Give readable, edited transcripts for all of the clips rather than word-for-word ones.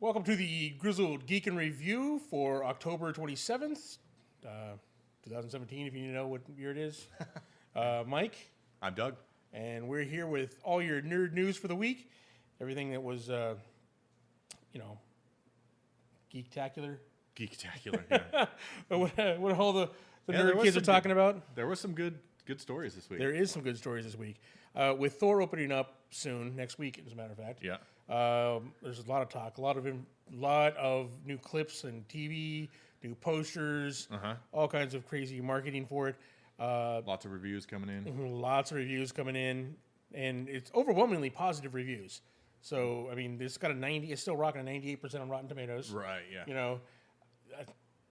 Welcome to the Grizzled Geek and Review for October 27th, 2017, if you need to know what year it is. Mike. I'm Doug. And we're here with all your nerd news for the week. Everything that was, geektacular. Geektacular, yeah. what all the nerd kids are talking about. There were some good stories this week. There is some good stories this week. With Thor opening up soon, next week, as a matter of fact. Yeah. There's a lot of talk, a lot of new clips and TV, new posters, all kinds of crazy marketing for it. Lots of reviews coming in. Lots of reviews coming in, and it's overwhelmingly positive reviews. So, I mean, it's got it's still rocking a 98% on Rotten Tomatoes. Right, yeah. You know, I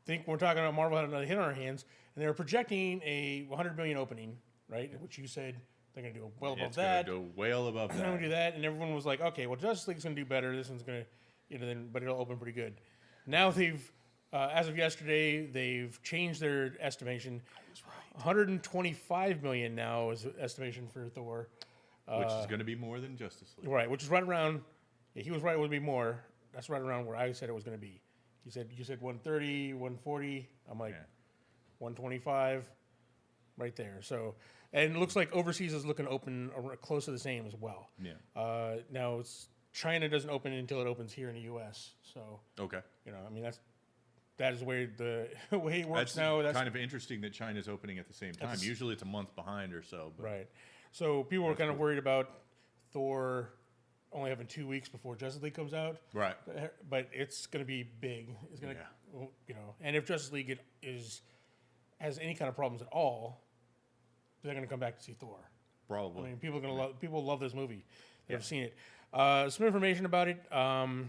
think we're talking about Marvel had another hit on our hands, and they were projecting a 100 million opening, right? Which you said they're going to do well above that. It's going to go well above that. They're going to do that, and everyone was like, okay, well, Justice League's going to do better. This one's going to, but it'll open pretty good. Now they've, as of yesterday, they've changed their estimation. I was right. 125 million now is estimation for Thor. Which is going to be more than Justice League. Right, which is right around, he was right, it would be more. That's right around where I said it was going to be. You said 130, 140. I'm like, 125, right there. So, and it looks like overseas is looking to open close to the same as well. Yeah. Now, China doesn't open until it opens here in the U.S. So, okay. I mean, that is the way it works now. That's kind of interesting that China's opening at the same time. Usually it's a month behind or so. But right. So people were kind of worried about Thor only having 2 weeks before Justice League comes out. Right. But it's going to be big. It's going to, and if Justice League has any kind of problems at all, they're going to come back to see Thor. Probably. I mean, people love this movie. They've seen it. Some information about it. Like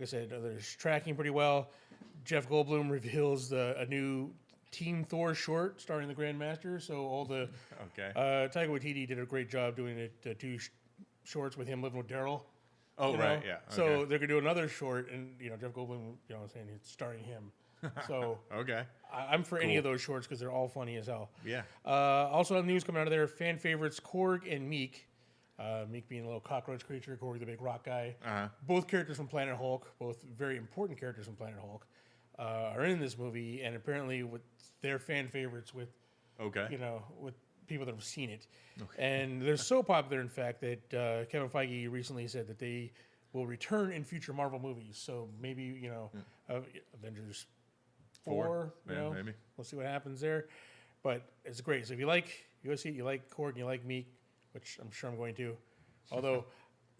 I said, there's tracking pretty well. Jeff Goldblum reveals a new Team Thor short starring the Grandmaster. So all the Taika Waititi did a great job doing the two shorts with him living with Daryl. Oh, right, yeah. Okay. So they're gonna do another short, and Jeff Goldblum, saying it's starring him. So okay, I'm for any of those shorts because they're all funny as hell. Yeah. Also, news coming out of there: fan favorites Korg and Meek. Meek being a little cockroach creature, Korg the big rock guy. Both characters from Planet Hulk, both very important characters from Planet Hulk, are in this movie, and apparently with their fan favorites with with people that have seen it. Okay. And they're so popular, in fact, that Kevin Feige recently said that they will return in future Marvel movies. So maybe Avengers 4. Maybe we'll see what happens there. But it's great. So if you like USC, you like Korg, and you like Meek, which I'm sure I'm going to. Although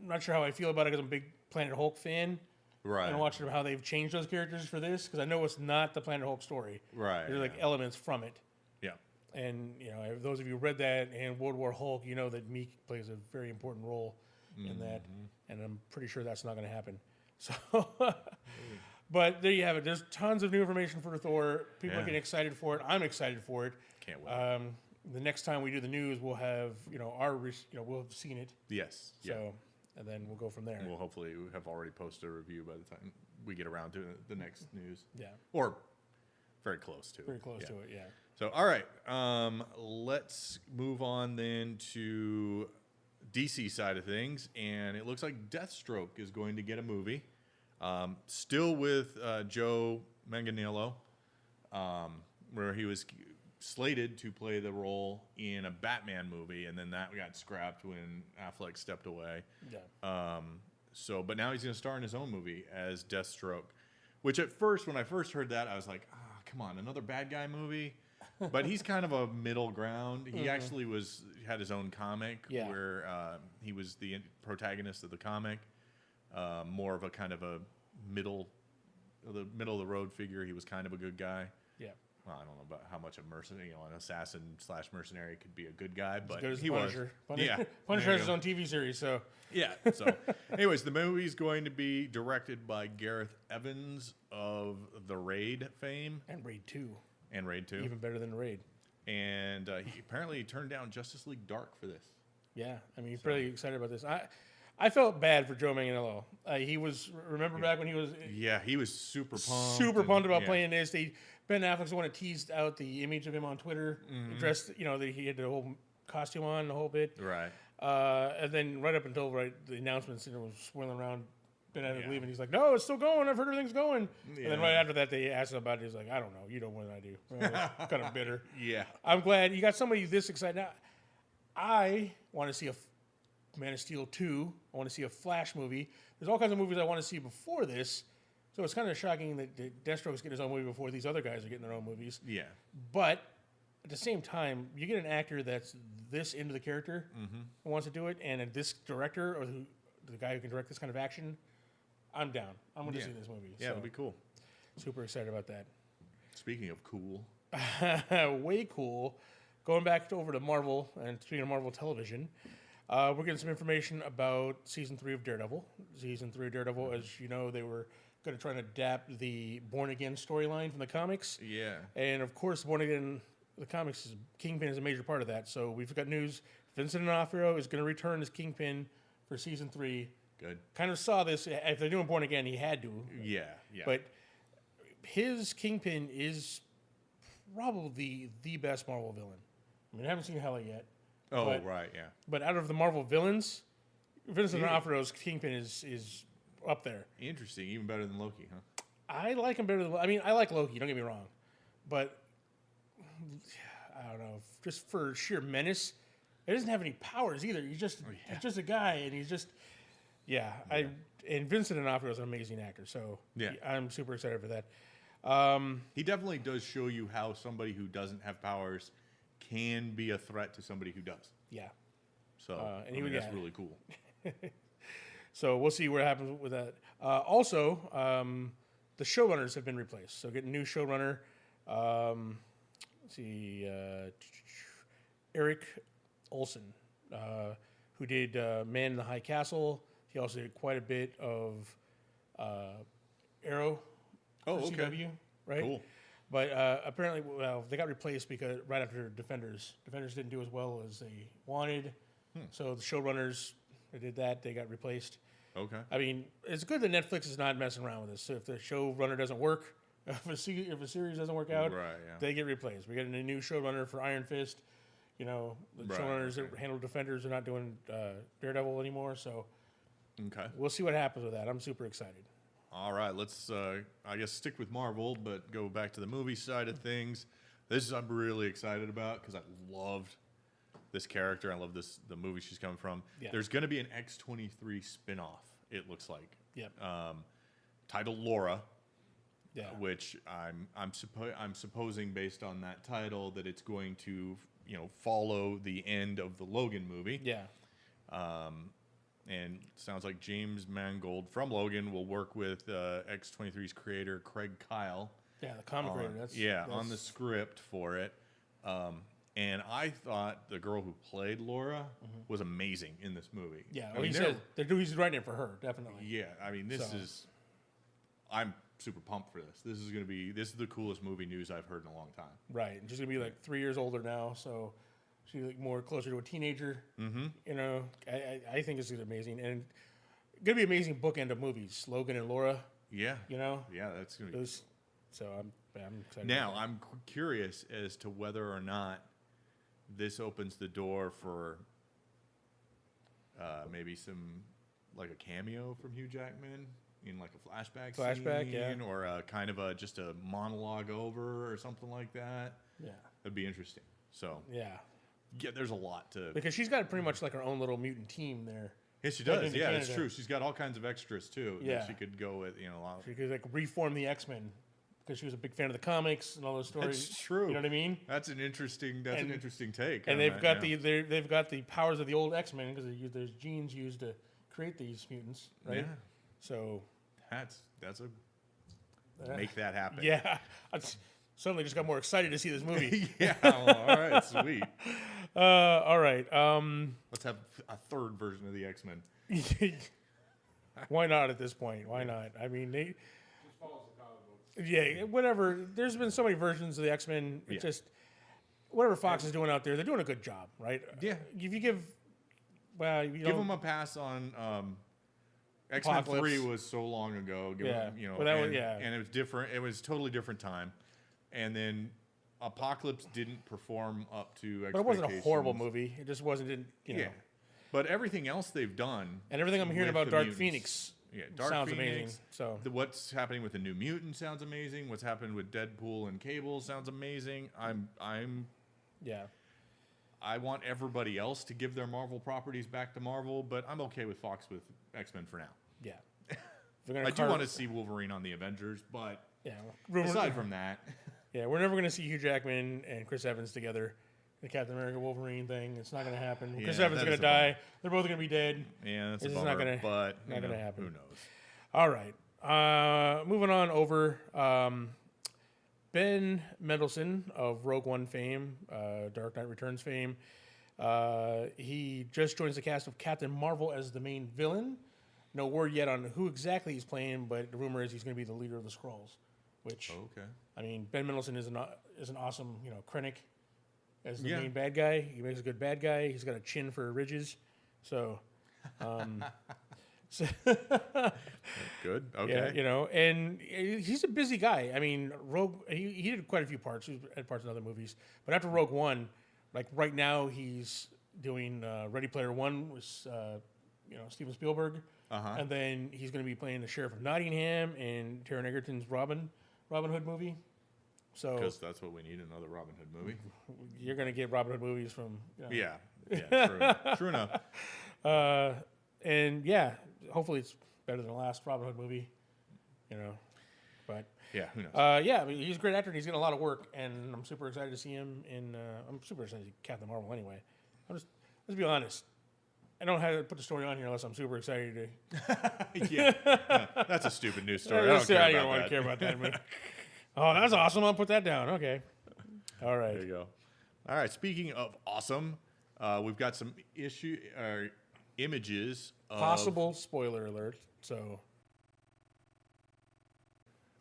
I'm not sure how I feel about it because I'm a big Planet Hulk fan. Right. And watching how they've changed those characters for this because I know it's not the Planet Hulk story. Right. There's like elements from it. Yeah. And those of you who read that and World War Hulk, you know that Meek plays a very important role in that, and I'm pretty sure that's not going to happen. So, but there you have it. There's tons of new information for Thor. People are getting excited for it. I'm excited for it. Can't wait. The next time we do the news, we'll have we'll have seen it. Yes. So, and then we'll go from there. And we'll hopefully have already posted a review by the time we get around to the next news. Yeah. Or very close to it. Very close to it, yeah. So, all right. Let's move on then to DC side of things. And it looks like Deathstroke is going to get a movie. Still with Joe Manganiello, where he was slated to play the role in a Batman movie, and then that got scrapped when Affleck stepped away. Yeah. But now he's going to star in his own movie as Deathstroke, which at first, when I first heard that, I was like, come on, another bad guy movie? But he's kind of a middle ground. He actually had his own comic where he was the protagonist of the comic, more of a kind of a middle of the road figure. He was kind of a good guy. Yeah. Well, I don't know about how much a mercenary, an assassin / mercenary could be a good guy, but as he Punisher. was. Punisher has his own TV series, so. Yeah. So, anyways, the movie's going to be directed by Gareth Evans of the Raid fame. And Raid 2. Even better than the Raid. And he apparently turned down Justice League Dark for this. Yeah. I mean, he's pretty excited about this. I felt bad for Joe Manganiello. He was, remember back when he was... Yeah, he was super pumped. Super pumped about playing this. Ben Affleck's the one that teased out the image of him on Twitter, dressed, that he had the whole costume on, the whole bit. Right. And then right up until the announcements, was swirling around Ben Affleck leaving. He's like, no, it's still going. I've heard everything's going. Yeah. And then right after that, they asked him about it. He's like, I don't know. You know more than I do. Kind of bitter. Yeah. I'm glad you got somebody this excited. Now, I want to see a Man of Steel 2. I want to see a Flash movie. There's all kinds of movies I want to see before this. So it's kind of shocking that Deathstroke's getting his own movie before these other guys are getting their own movies. Yeah. But at the same time, you get an actor that's this into the character and wants to do it, and this director or the guy who can direct this kind of action, I'm down. I'm going to see this movie. Yeah, it'll be cool. Super excited about that. Speaking of cool. Way cool. Going back over to Marvel, and speaking of Marvel television, we're getting some information about Season 3 of Daredevil. Season 3 of Daredevil, as you know, they were going to try and adapt the Born Again storyline from the comics. Yeah. And, of course, Born Again, the comics, Kingpin is a major part of that. So we've got news. Vincent D'Onofrio is going to return as Kingpin for Season 3. Good. Kind of saw this. If they're doing Born Again, he had to. Yeah. But his Kingpin is probably the best Marvel villain. I mean, I haven't seen Hela yet. Oh, right, yeah. But out of the Marvel villains, Vincent D'Onofrio's Kingpin is up there. Interesting. Even better than Loki, huh? I like him better than... I mean, I like Loki, don't get me wrong. But, I don't know, just for sheer menace, he doesn't have any powers either. He's just a guy, and he's just... Yeah, and Vincent D'Onofrio is an amazing actor, so I'm super excited for that. He definitely does show you how somebody who doesn't have powers can be a threat to somebody who does. Yeah. So, that's really cool. So we'll see what happens with that. Also, the showrunners have been replaced. So getting a new showrunner. Let's see, Eric Olson, who did Man in the High Castle. He also did quite a bit of Arrow. Oh, okay. CW, right? Cool. But apparently, they got replaced because right after Defenders. Defenders didn't do as well as they wanted. So the showrunners, they did that. They got replaced. Okay. I mean, it's good that Netflix is not messing around with this. So if the showrunner doesn't work, if a series doesn't work out, they get replaced. We got a new showrunner for Iron Fist. You know, the showrunners that handle Defenders are not doing Daredevil anymore. So we'll see what happens with that. I'm super excited. All right, let's, I guess, stick with Marvel, but go back to the movie side of things. This I'm really excited about because I loved this character. I love the movie she's coming from. Yeah. There's going to be an X-23 spinoff, it looks like. Yep. Titled Laura. Yeah. Which I'm supposing based on that title that it's going to follow the end of the Logan movie. Yeah. And sounds like James Mangold from Logan will work with X-23's creator Craig Kyle. Yeah, the comic creator. That's on the script for it. And I thought the girl who played Laura was amazing in this movie. Yeah, well, he said he's writing it for her, definitely. Yeah, I mean, I'm super pumped for this. This is the coolest movie news I've heard in a long time. Right, and she's gonna be like 3 years older now, so she's like more closer to a teenager. You know, I think it's amazing, and gonna be an amazing bookend of movies. Logan and Laura. Yeah. You know. Yeah, that's gonna be. So I'm excited. Now I'm curious as to whether or not this opens the door for maybe some like a cameo from Hugh Jackman in like a flashback scene, yeah, or kind of just a monologue over or something like that. Yeah, that'd be interesting. So yeah, there's a lot to because she's got pretty much like her own little mutant team there. Yes, she does. Yeah, it's true. She's got all kinds of extras too. Yeah, that she could go with. She could like reform the X-Men. Because she was a big fan of the comics and all those stories. That's true. You know what I mean? That's an interesting take. And they've got the powers of the old X-Men because there's genes used to create these mutants, right? Yeah. So make that happen. Yeah. I suddenly just got more excited to see this movie. Yeah. All right. Sweet. All right. Let's have a third version of the X-Men. Why not at this point? Why not? I mean, yeah, whatever. There's been so many versions of the X-Men. It's just whatever Fox is doing out there, they're doing a good job, right? Yeah. If you give them a pass on X-Men 3 was so long ago. And it was different. It was a totally different time. And then Apocalypse didn't perform up to expectations. But it wasn't a horrible movie. It just wasn't, Yeah. But everything else they've done. And everything I'm hearing about Dark Phoenix Yeah, Dark sounds Phoenix. amazing. So What's happening with the New Mutant sounds amazing. What's happened with Deadpool and Cable sounds amazing. yeah. I want everybody else to give their Marvel properties back to Marvel, but I'm okay with Fox with X-Men for now. Yeah. I do want to see Wolverine on the Avengers, but aside from that, yeah, we're never going to see Hugh Jackman and Chris Evans together. The Captain America Wolverine thing, it's not going to happen. Chris Evans is going to die. They're both going to be dead. Yeah, that's this a bummer, is not going to happen. Who knows? All right. Moving on over. Ben Mendelsohn of Rogue One fame, Dark Knight Returns fame. He just joins the cast of Captain Marvel as the main villain. No word yet on who exactly he's playing, but the rumor is he's going to be the leader of the Skrulls. Which, I mean, Ben Mendelsohn is an awesome, Krennic as the main bad guy. He makes a good bad guy. He's got a chin for ridges, so. Good. Okay. Yeah, and he's a busy guy. I mean, Rogue. He did quite a few parts. He had parts in other movies, but after Rogue One, like right now, he's doing Ready Player One with Steven Spielberg, and then he's going to be playing the Sheriff of Nottingham in Taron Egerton's Robin Hood movie. So because that's what we need, another Robin Hood movie. You're going to get Robin Hood movies from. Yeah, true enough. And yeah, hopefully it's better than the last Robin Hood movie, But yeah, who knows? I mean, he's a great actor and he's getting a lot of work, and I'm super excited to see him in. I'm super excited to see Captain Marvel anyway. Let's be honest. I don't have to put the story on here unless I'm super excited to. That's a stupid news story. I don't want to care about that. Oh, that's awesome. I'll put that down. Okay. All right. There you go. All right. Speaking of awesome, we've got some images. Possible spoiler alert. So.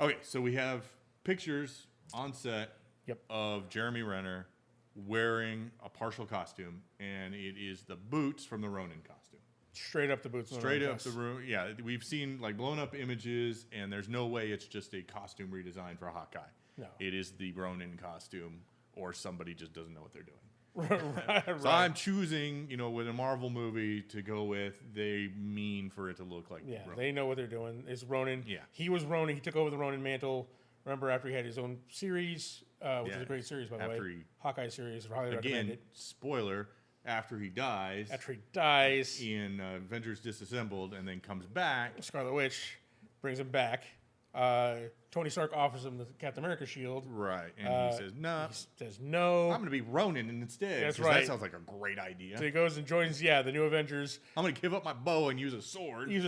Okay, so we have pictures on set of Jeremy Renner wearing a partial costume, and it is the boots from the Ronin costume. Straight up the boots. Straight up the room. Yeah, we've seen like blown up images, and there's no way it's just a costume redesign for Hawkeye. No, it is the Ronin costume, or somebody just doesn't know what they're doing. right. So I'm choosing, with a Marvel movie to go with. They mean for it to look like Ronin. They know what they're doing. It's Ronin. Yeah, he was Ronin. He took over the Ronin mantle. Remember after he had his own series, which is a great series by the way. Hawkeye series. Highly recommend it. Spoiler. After he dies in Avengers Disassembled, and then comes back, Scarlet Witch brings him back. Tony Stark offers him the Captain America shield. Right, and he says no. He says no. I'm going to be Ronin instead. That's right. That sounds like a great idea. So he goes and joins the new Avengers. I'm going to give up my bow and use a sword. You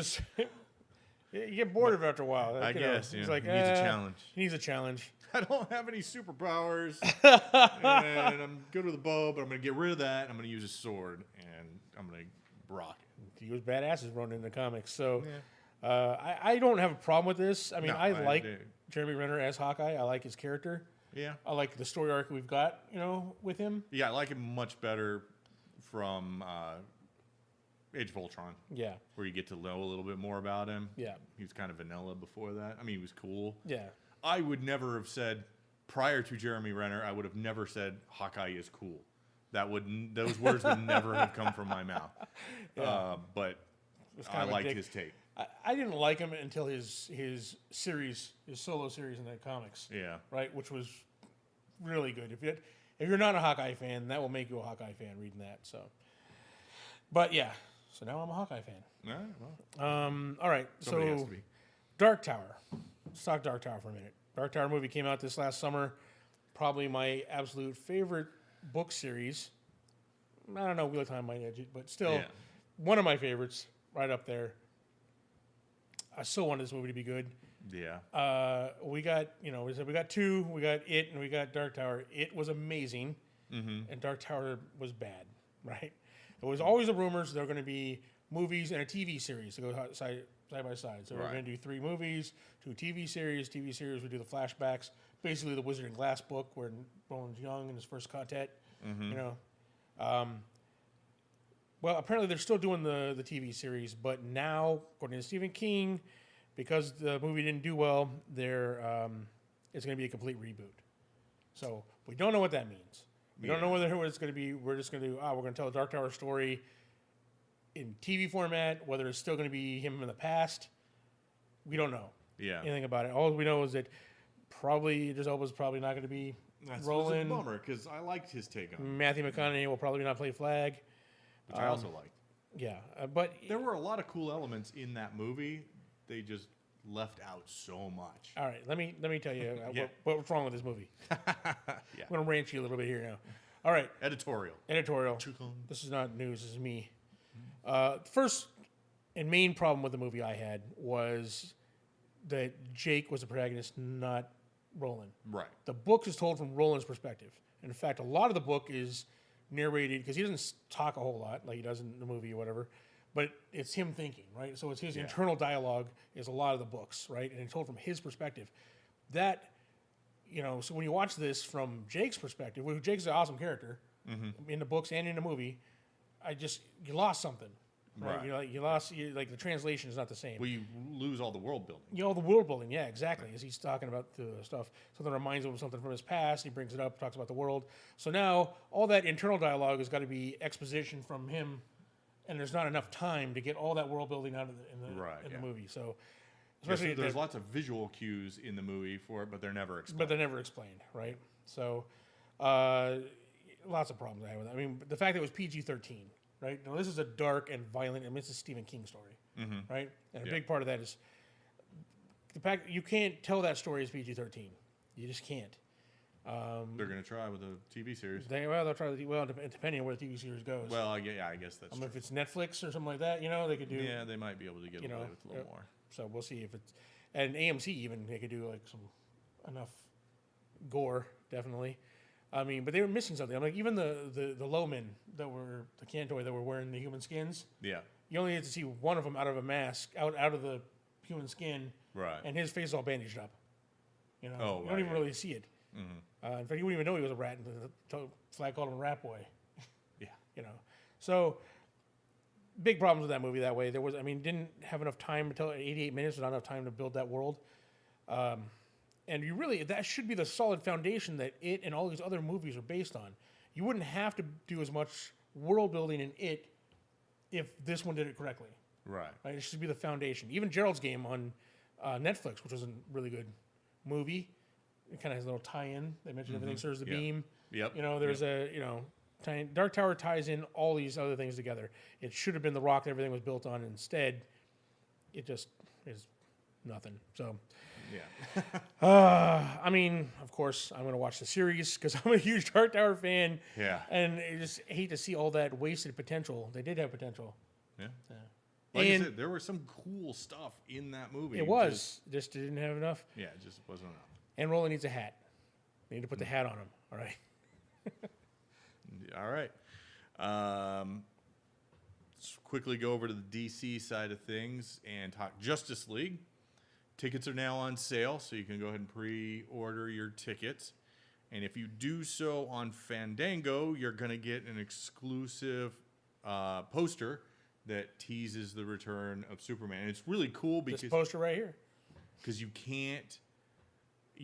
get bored of it after a while. I guess. He's like, he needs a challenge. He needs a challenge. I don't have any superpowers, and I'm good with a bow, but I'm going to get rid of that. I'm going to use a sword, and I'm going to rock it. He was badass as Ronin in the comics, so I don't have a problem with this. I mean, I like Jeremy Renner as Hawkeye. I like his character. Yeah. I like the story arc we've got, with him. Yeah, I like him much better from Age of Ultron. Yeah. Where you get to know a little bit more about him. Yeah. He was kind of vanilla before that. I mean, he was cool. Yeah. I would never have said, prior to Jeremy Renner, I would have never said Hawkeye is cool. Those words would never have come from my mouth. Yeah. But I liked his take. I didn't like him until his series, his solo series in the comics. Yeah. Right, which was really good. If you're not a Hawkeye fan, that will make you a Hawkeye fan reading that. So, but yeah, so now I'm a Hawkeye fan. All right. All right. Somebody has to be. Dark Tower. Let's talk Dark Tower for a minute. Dark Tower movie came out this last summer. Probably my absolute favorite book series. I don't know, Wheel of Time might edge it, but still one of my favorites, right up there. I still wanted this movie to be good. Yeah. We got two. We got It and we got Dark Tower. It was amazing, and Dark Tower was bad. Right. There was always the rumors there were going to be movies and a TV series to go side by side. So we're going to do 3 movies, 2 TV series. TV series would do the flashbacks, basically the Wizard and Glass book where Roland's young in his first contact. Well, apparently they're still doing the TV series, but now, according to Stephen King, because the movie didn't do well, it's going to be a complete reboot. So we don't know what that means. We don't know whether it's going to be. We're just going to we're going to tell a Dark Tower story in TV format. Whether it's still going to be him in the past, We don't know anything about it. All we know is that probably Idris Elba's probably not going to be Roland. That's a bummer because I liked his take on it. Matthew McConaughey will probably not play Flag. Which I also liked. Yeah, but there were a lot of cool elements in that movie. They just left out so much. All right, let me tell you what's wrong with this movie. I'm going to rant you a little bit here now. All right. Editorial. This is not news. This is me. First and main problem with the movie I had was that Jake was the protagonist, not Roland. Right. The book is told from Roland's perspective. And in fact, a lot of the book is narrated because he doesn't talk a whole lot like he does in the movie or whatever, but it's him thinking, right? So it's his internal dialogue is a lot of the books, right? And it's told from his perspective. That, so when you watch this from Jake's perspective, Jake's an awesome character in the books and in the movie, you lost something. Right. You lost the translation is not the same. Well, you lose all the world building. The world building, yeah, exactly. As he's talking about the stuff, something reminds him of something from his past. He brings it up, talks about the world. So now all that internal dialogue has got to be exposition from him, and there's not enough time to get all that world building out of the movie. So, especially there's lots of visual cues in the movie for it, but they're never explained. Right? So, lots of problems I have with that. I mean, the fact that it was PG-13. Right? Now, this is a dark and violent, it's a Stephen King story, right? And a big part of that is the fact that you can't tell that story as PG-13. You just can't. They're going to try with a TV series. They'll try. Depending on where the TV series goes. Well, I guess that's true. If it's Netflix or something like that, they could do. Yeah, they might be able to get away with a little more. So we'll see if it's, and AMC even they could do enough gore, definitely. I mean, but they were missing something. I'm like, even the low men the Cantoi that were wearing the human skins. Yeah. You only get to see one of them out of a mask, out of the human skin. Right. And his face is all bandaged up. You don't even really see it. Mm-hmm. In fact, you wouldn't even know he was a rat. The Flag called him a rat boy. Yeah. So big problems with that movie that way. Didn't have enough time to tell 88 minutes, not enough time to build that world. And that should be the solid foundation that it and all these other movies are based on. You wouldn't have to do as much world building in it if this one did it correctly. Right? It should be the foundation. Even Gerald's Game on Netflix, which was a really good movie. It kind of has a little tie-in. They mentioned everything serves the beam. Yep. There's Dark Tower ties in all these other things together. It should have been the rock that everything was built on. Instead, it just is nothing. So... Yeah. Of course, I'm going to watch the series because I'm a huge Dark Tower fan. Yeah. And I just hate to see all that wasted potential. They did have potential. Yeah. Like I said, there was some cool stuff in that movie. It was. Just didn't have enough. Yeah, it just wasn't enough. And Roland needs a hat. They need to put the hat on him. All right. All right. Let's quickly go over to the DC side of things and talk Justice League. Tickets are now on sale, so you can go ahead and pre-order your tickets. And if you do so on Fandango, you're going to get an exclusive poster that teases the return of Superman. And it's really cool because... This poster right here. Because you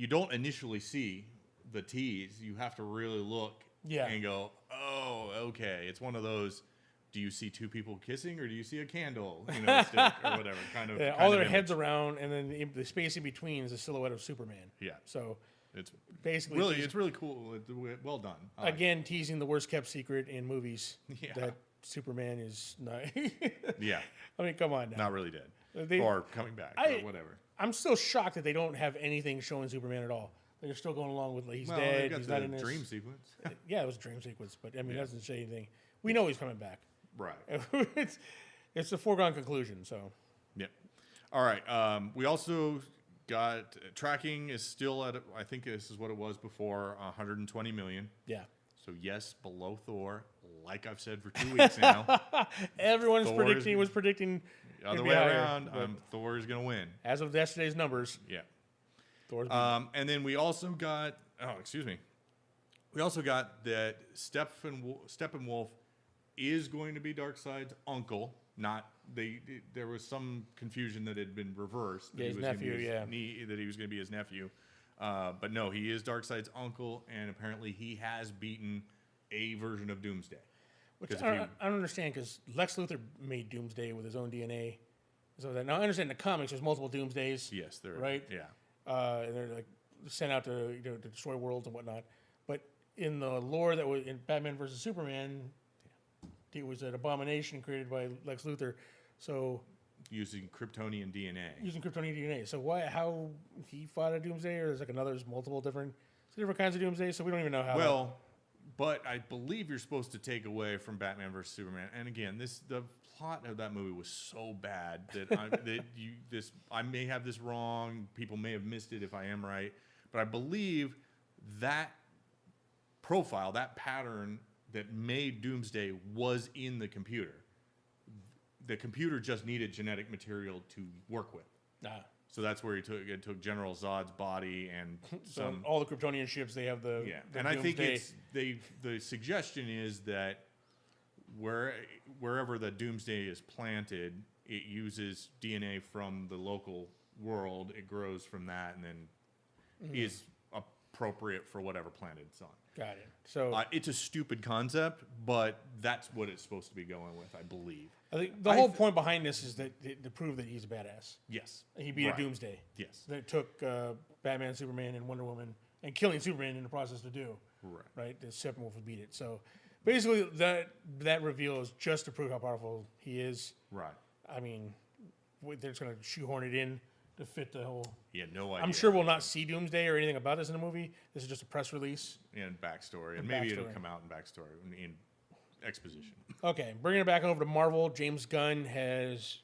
don't initially see the tease. You have to really look and go, oh, okay. It's one of those... Do you see two people kissing, or do you see a candle, stick or whatever? All their heads around, and then the space in between is a silhouette of Superman. Yeah. So it's basically it's really cool. Well done. Again, teasing the worst kept secret in movies that Superman is not. Yeah. Come on now. Not really dead, or coming back, or whatever. I'm still shocked that they don't have anything showing Superman at all. They're still going along with he's dead. He's not in this dream sequence. Yeah, it was a dream sequence, but it doesn't say anything. We know he's coming back. Right. It's a foregone conclusion. So. Yep. All right. We also got tracking is still at I think this is what it was before 120 million. Yeah. So yes, below Thor, like I've said for 2 weeks now. Everyone was predicting the other way around. Thor is going to win as of yesterday's numbers. Yeah. Thor's and then we also got we also got that Steppenwolf is going to be Darkseid's uncle. There was some confusion that had been reversed. Yeah, his nephew, that he was going to be his nephew. But no, he is Darkseid's uncle, and apparently he has beaten a version of Doomsday. Which I don't understand, because Lex Luthor made Doomsday with his own DNA. So that now I understand in the comics there's multiple Doomsdays. Yes, there. Right. Yeah. And they're like sent out to to destroy worlds and whatnot. But in the lore that was in Batman versus Superman, it was an abomination created by Lex Luthor. So Using Kryptonian DNA. So how he fought a Doomsday, or there's multiple different kinds of Doomsday. So we don't even know how. Well, but I believe you're supposed to take away from Batman versus Superman. And again, the plot of that movie was so bad that I may have this wrong. People may have missed it if I am right, but I believe that profile, that pattern that made Doomsday was in the computer. The computer just needed genetic material to work with. So that's where it took General Zod's body and some all the Kryptonian ships. They have the and I think Doomsday. the suggestion is that wherever the Doomsday is planted, it uses DNA from the local world. It grows from that, and then is appropriate for whatever planet it's on. Got it. So it's a stupid concept, but that's what it's supposed to be going with, I believe. I think the whole point behind this is that to prove that he's a badass. Yes. He beat a Doomsday. Yes. That it took Batman, Superman, and Wonder Woman, and killing Superman in the process to do. Right. The Steppenwolf would beat it. So basically, that reveal is just to prove how powerful he is. Right. I mean, they're just going to shoehorn it in to fit the whole. Yeah, no idea. I'm sure we'll not see Doomsday or anything about this in the movie. This is just a press release. And backstory. And maybe it'll come out in backstory, in exposition. Okay, bringing it back over to Marvel, James Gunn is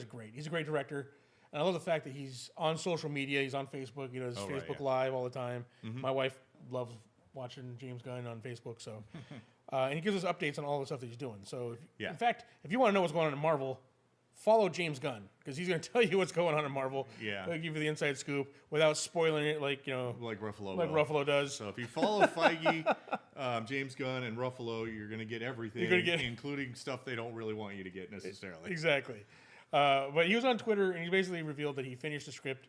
great. He's a great director. And I love the fact that he's on social media. He's on Facebook. He does Facebook Live all the time. My wife loves watching James Gunn on Facebook. So, and he gives us updates on all the stuff that he's doing. So, in fact, if you want to know what's going on in Marvel, follow James Gunn, because he's going to tell you what's going on in Marvel. Yeah. He'll give you the inside scoop without spoiling it like Ruffalo does. So if you follow Feige, James Gunn, and Ruffalo, you're going to get everything, including stuff they don't really want you to get necessarily. Exactly. But he was on Twitter, and he basically revealed that he finished the script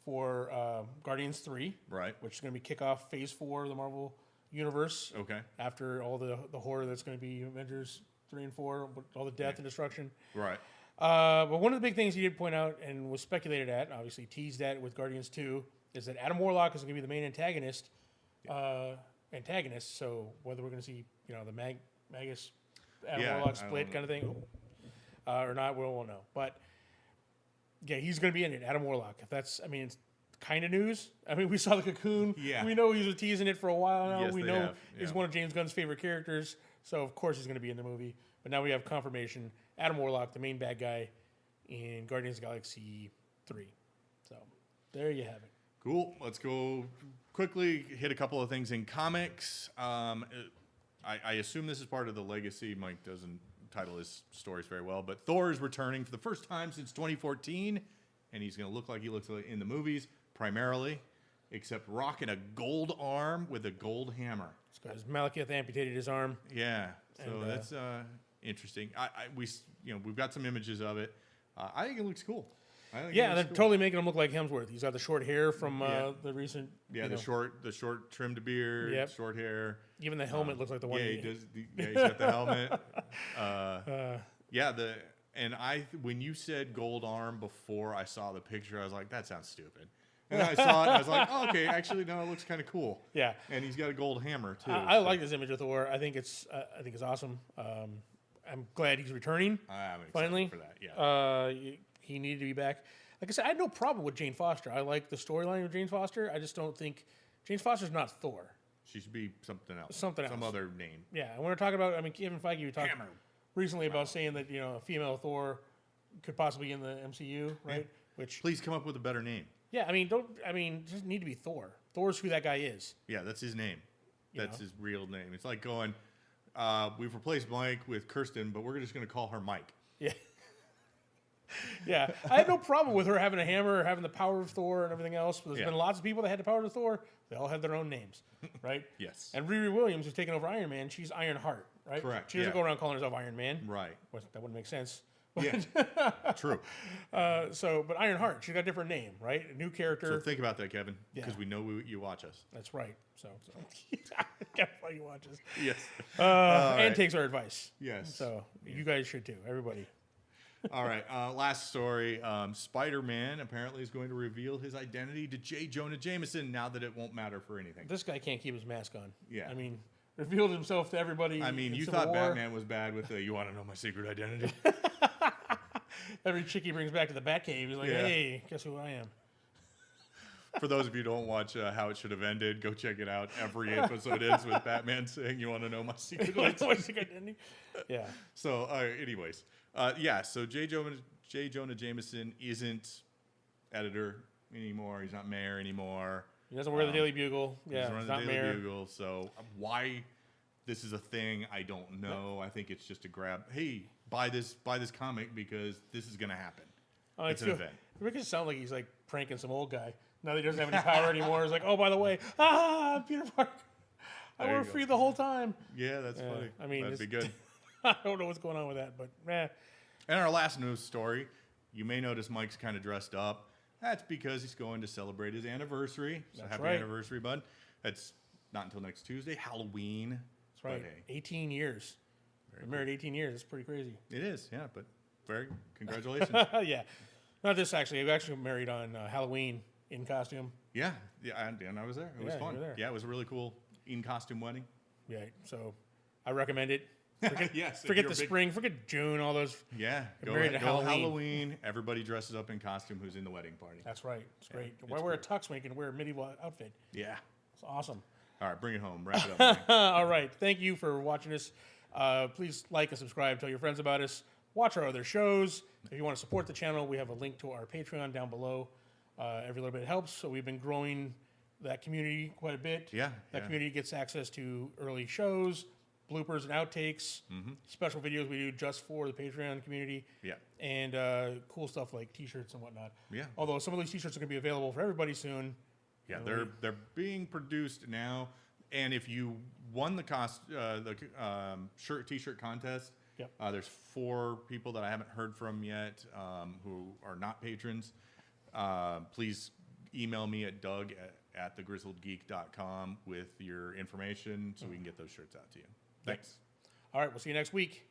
for Guardians 3, right, which is going to be kickoff Phase 4 of the Marvel Universe. Okay. After all the horror that's going to be Avengers 3 and 4, all the death and destruction. Right. But one of the big things he did point out and was speculated at, obviously teased at with Guardians 2, is that Adam Warlock is going to be the main antagonist. So whether we're going to see, the Magus Adam Warlock split kind of thing, or not, we won't know. But yeah, he's going to be in it, Adam Warlock. It's kind of news. We saw the Cocoon. Yeah. We know he's been teasing it for a while now. Yes, we know he's one of James Gunn's favorite characters, so of course he's going to be in the movie. But now we have confirmation. Adam Warlock, the main bad guy in Guardians of the Galaxy 3. So there you have it. Cool. Let's go quickly hit a couple of things in comics. I assume this is part of the legacy. Mike doesn't title his stories very well, but Thor is returning for the first time since 2014, and he's going to look like he looks like in the movies primarily, except rocking a gold arm with a gold hammer. It's because Malekith amputated his arm. Yeah. So that's interesting. We've got some images of it. I think it looks cool. They're totally making him look like Hemsworth. He's got the short hair from the recent. Yeah, the short trimmed beard, short hair. Even the helmet looks like the one. Yeah, he does. He's got the helmet. When you said gold arm before I saw the picture, I was like, that sounds stupid. And then I saw it, and I was like, oh, okay, actually, no, it looks kind of cool. Yeah. And he's got a gold hammer, too. I like this image of Thor. I think it's awesome. I'm glad he's returning. I'm excited finally for that, yeah. He needed to be back. Like I said, I had no problem with Jane Foster. I like the storyline of Jane Foster. I just don't think Jane Foster's not Thor. She should be something else. Some other name. Yeah, and when we're talking about, Kevin Feige, we talked recently about saying that, a female Thor could possibly be in the MCU, right? Yeah. Which please come up with a better name. Yeah, it doesn't need to be Thor. Thor's who that guy is. Yeah, that's his name. That's his real name. It's like going, we've replaced Mike with Kirsten, but we're just going to call her Mike. Yeah. Yeah, I had no problem with her having a hammer or having the power of Thor and everything else. But there's been lots of people that had the power of Thor. They all had their own names, right? Yes. And Riri Williams, who's taken over Iron Man, she's Iron Heart, right? Correct. She doesn't go around calling herself Iron Man. Right. That wouldn't make sense. Yeah. True. But Iron Heart, she's got a different name, right? A new character. So think about that, Kevin, because we know you watch us. That's right. So Kevin watches. Yes. And takes our advice. Yes. So you guys should too, everybody. All right, last story. Spider-Man apparently is going to reveal his identity to J. Jonah Jameson now that it won't matter for anything. This guy can't keep his mask on. Yeah. I mean, revealed himself to everybody. I mean, in you Civil thought War. Batman was bad with the, you want to know my secret identity? Every chick he brings back to the Batcave, he's like, Yeah. hey, guess who I am? For those of you who don't watch How It Should Have Ended, go check it out. Every episode ends with Batman saying, you want to know my secret identity? My secret identity? Yeah. So, anyways, so J. Jonah Jameson isn't editor anymore. He's not mayor anymore. He doesn't wear the Daily Bugle. He's Yeah, running he's the not Daily mayor. Bugle. So why this is a thing, I don't know. I think it's just a grab. Hey, buy this comic because this is going to happen. Oh, It's an event. It makes it sound like he's like pranking some old guy. Now that he doesn't have any power anymore, he's like, oh, by the way, Peter Parker. I There were you go. free the whole time. Yeah, that's funny. I mean, that'd be good. I don't know what's going on with that, but And our last news story, you may notice Mike's kind of dressed up. That's because he's going to celebrate his anniversary. So That's happy right. anniversary, bud. That's not until next Tuesday, Halloween. that's right. But, hey, 18 years. Been married 18 years. That's pretty crazy. it is, yeah, but very congratulations. Yeah. Not this, actually. We actually married on Halloween in costume. yeah, and I was there. It was Yeah, you fun. were there. Yeah, it was a really cool in-costume wedding. Yeah. So I recommend it. Forget, Yes, if forget you're the a big- spring. Forget June, all those. Yeah, Get married to Halloween. Halloween. Everybody dresses up in costume who's in the wedding party. That's right. It's great. it's Why wear a great. tux when you can wear a medieval outfit? Yeah. It's awesome. All right, bring it home. Wrap it up. Mike. All right. Thank you for watching us. Please like and subscribe. Tell your friends about us. Watch our other shows. If you want to support the channel, we have a link to our Patreon down below. Every little bit helps. So we've been growing that community quite a bit. Yeah, That yeah. community gets access to early shows, bloopers and outtakes, special videos we do just for the Patreon community, Yeah. and cool stuff like T-shirts and whatnot. Yeah. Although some of these T-shirts are going to be available for everybody soon. Yeah, they're being produced now, and if you won the T-shirt contest, Yep. There's 4 people that I haven't heard from yet who are not patrons. Please email me at Doug at thegrizzledgeek.com with your information so we can get those shirts out to you. Thanks. All right. We'll see you next week.